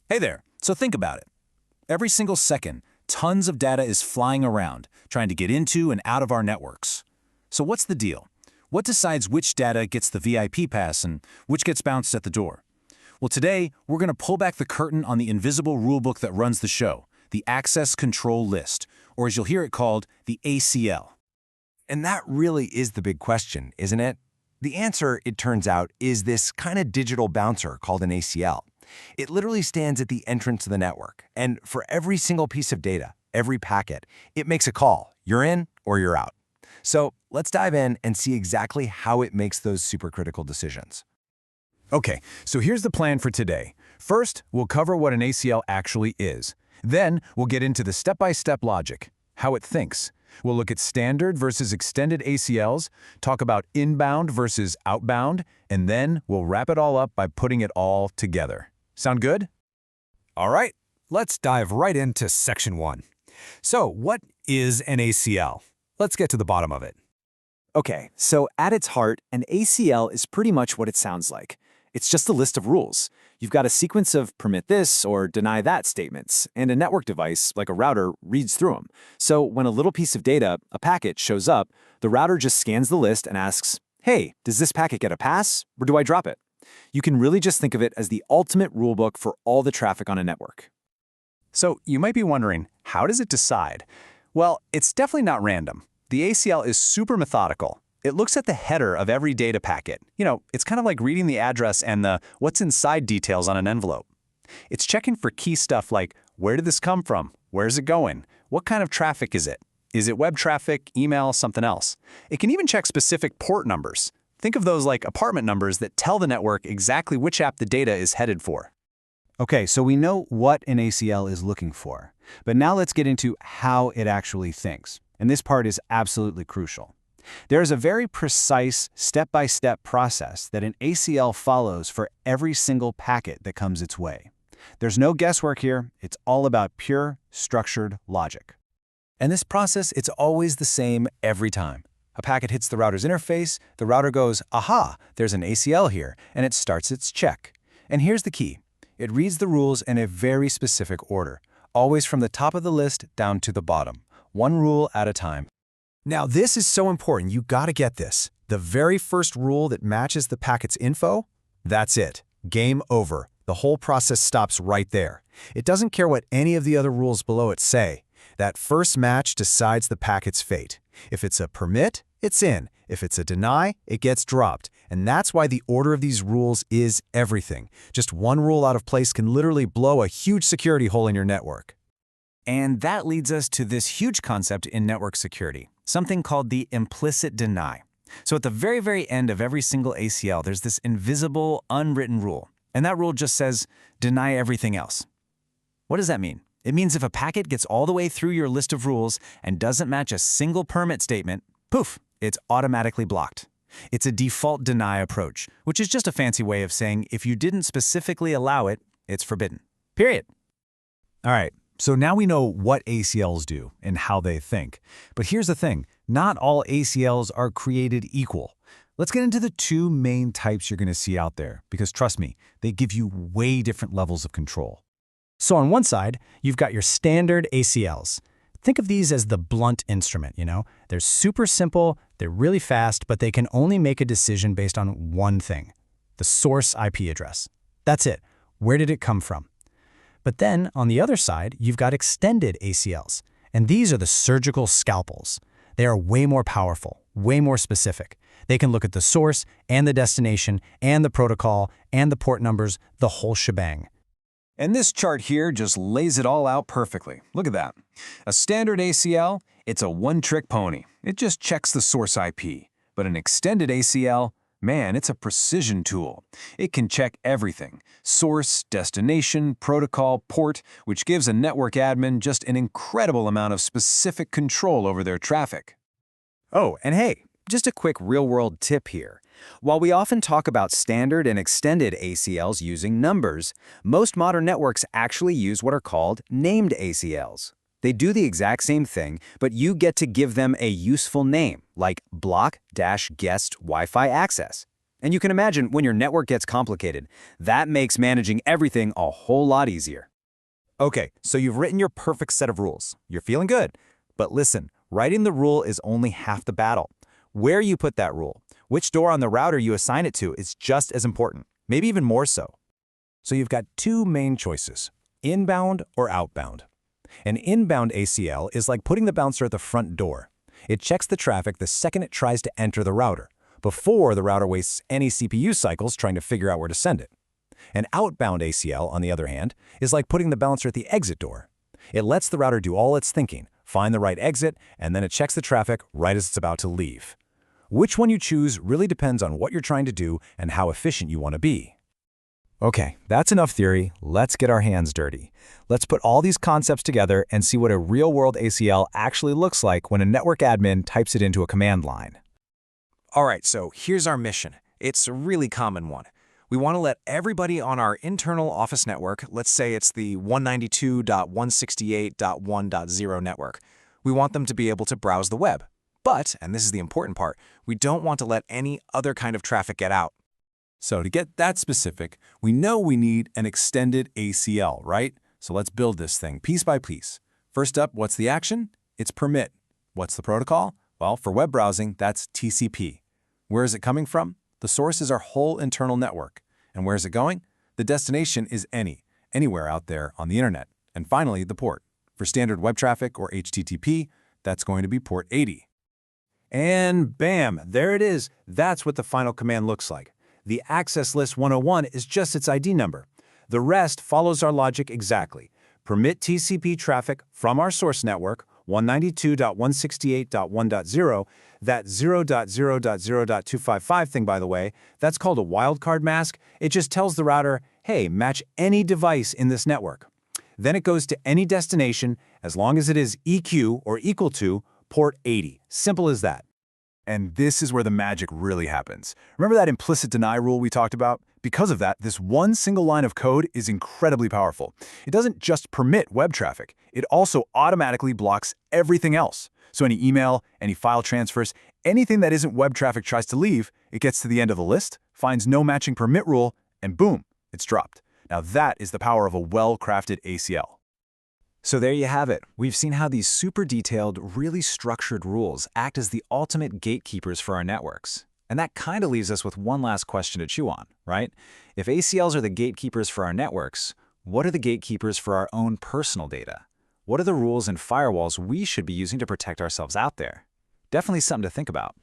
Hey there. So think about it. Every single second, tons of data is flying around, trying to get into and out of our networks. So what's the deal? What decides which data gets the VIP pass and which gets bounced at the door? Well, today, we're going to pull back the curtain on the invisible rulebook that runs the show, the Access Control List, or as you'll hear it called, the ACL. And that really is the big question, isn't it? The answer, it turns out, is this kind of digital bouncer called an ACL. It literally stands at the entrance to the network, and for every single piece of data, every packet, it makes a call. You're in or you're out. So let's dive in and see exactly how it makes those supercritical decisions. Okay, so here's the plan for today. First, we'll cover what an ACL actually is. Then, we'll get into the step-by-step logic, how it thinks. We'll look at standard versus extended ACLs, talk about inbound versus outbound, and then we'll wrap it all up by putting it all together. Sound good? All right, let's dive right into Section 1. So, what is an ACL? Let's get to the bottom of it. Okay, so at its heart, an ACL is pretty much what it sounds like. It's just a list of rules. You've got a sequence of permit this or deny that statements, and a network device, like a router, reads through them. So when a little piece of data, a packet, shows up, the router just scans the list and asks, hey, does this packet get a pass, or do I drop it? You can really just think of it as the ultimate rulebook for all the traffic on a network. So you might be wondering, how does it decide? Well, it's definitely not random. The ACL is super methodical. It looks at the header of every data packet. It's kind of like reading the address and the what's inside details on an envelope. It's checking for key stuff like, where did this come from? Where's it going? What kind of traffic is it? Is it web traffic, email, something else? It can even check specific port numbers. Think of those like apartment numbers that tell the network exactly which app the data is headed for. Okay, so we know what an ACL is looking for, but now let's get into how it actually thinks. And this part is absolutely crucial. There is a very precise step-by-step process that an ACL follows for every single packet that comes its way. There's no guesswork here. It's all about pure, structured logic. And this process, it's always the same every time. A packet hits the router's interface, the router goes, aha, there's an ACL here, and it starts its check. And here's the key. It reads the rules in a very specific order, always from the top of the list down to the bottom, one rule at a time. Now, this is so important. You got to get this. The very first rule that matches the packet's info, that's it. Game over. The whole process stops right there. It doesn't care what any of the other rules below it say. That first match decides the packet's fate. If it's a permit, it's in. If it's a deny, it gets dropped. And that's why the order of these rules is everything. Just one rule out of place can literally blow a huge security hole in your network. And that leads us to this huge concept in network security, something called the implicit deny. So at the very, very end of every single ACL, there's this invisible, unwritten rule. And that rule just says, deny everything else. What does that mean? It means if a packet gets all the way through your list of rules and doesn't match a single permit statement, poof, it's automatically blocked. It's a default deny approach, which is just a fancy way of saying if you didn't specifically allow it, it's forbidden. Period. All right, so now we know what ACLs do and how they think. But here's the thing, not all ACLs are created equal. Let's get into the two main types you're going to see out there, because trust me, they give you way different levels of control. So on one side, you've got your standard ACLs. Think of these as the blunt instrument, They're super simple, they're really fast, but they can only make a decision based on one thing, the source IP address. That's it. Where did it come from? But then, on the other side, you've got extended ACLs, and these are the surgical scalpels. They are way more powerful, way more specific. They can look at the source and the destination and the protocol and the port numbers, the whole shebang. And this chart here just lays it all out perfectly. Look at that. A standard ACL, it's a one-trick pony. It just checks the source IP. But an extended ACL, man, it's a precision tool. It can check everything. Source, destination, protocol, port, which gives a network admin just an incredible amount of specific control over their traffic. Oh, and hey, just a quick real-world tip here. While we often talk about standard and extended ACLs using numbers, most modern networks actually use what are called named ACLs. They do the exact same thing, but you get to give them a useful name, like block-guest Wi-Fi access. And you can imagine when your network gets complicated, that makes managing everything a whole lot easier. Okay, so you've written your perfect set of rules. You're feeling good. But listen, writing the rule is only half the battle. Where you put that rule, which door on the router you assign it to is just as important, maybe even more so. So you've got two main choices, inbound or outbound. An inbound ACL is like putting the bouncer at the front door. It checks the traffic the second it tries to enter the router, before the router wastes any CPU cycles trying to figure out where to send it. An outbound ACL, on the other hand, is like putting the bouncer at the exit door. It lets the router do all its thinking, find the right exit, and then it checks the traffic right as it's about to leave. Which one you choose really depends on what you're trying to do and how efficient you want to be. Okay, that's enough theory. Let's get our hands dirty. Let's put all these concepts together and see what a real-world ACL actually looks like when a network admin types it into a command line. All right, so here's our mission. It's a really common one. We want to let everybody on our internal office network, let's say it's the 192.168.1.0 network, we want them to be able to browse the web. But, and this is the important part, we don't want to let any other kind of traffic get out. So to get that specific, we know we need an extended ACL, right? So let's build this thing piece by piece. First up, what's the action? It's permit. What's the protocol? Well, for web browsing, that's TCP. Where is it coming from? The source is our whole internal network. And where is it going? The destination is anywhere out there on the internet. And finally, the port. For standard web traffic or HTTP, that's going to be port 80. And bam, there it is. That's what the final command looks like. The access list 101 is just its ID number. The rest follows our logic exactly. Permit TCP traffic from our source network, 192.168.1.0, that 0.0.0.255 thing, by the way, that's called a wildcard mask. It just tells the router, hey, match any device in this network. Then it goes to any destination as long as it is EQ or equal to port 80. Simple as that. And this is where the magic really happens. Remember that implicit deny rule we talked about? Because of that, this one single line of code is incredibly powerful. It doesn't just permit web traffic, it also automatically blocks everything else. So any email, any file transfers, anything that isn't web traffic tries to leave, it gets to the end of the list, finds no matching permit rule, and boom, it's dropped. Now that is the power of a well-crafted ACL. So there you have it. We've seen how these super detailed, really structured rules act as the ultimate gatekeepers for our networks. And that kind of leaves us with one last question to chew on, right? If ACLs are the gatekeepers for our networks, what are the gatekeepers for our own personal data? What are the rules and firewalls we should be using to protect ourselves out there? Definitely something to think about.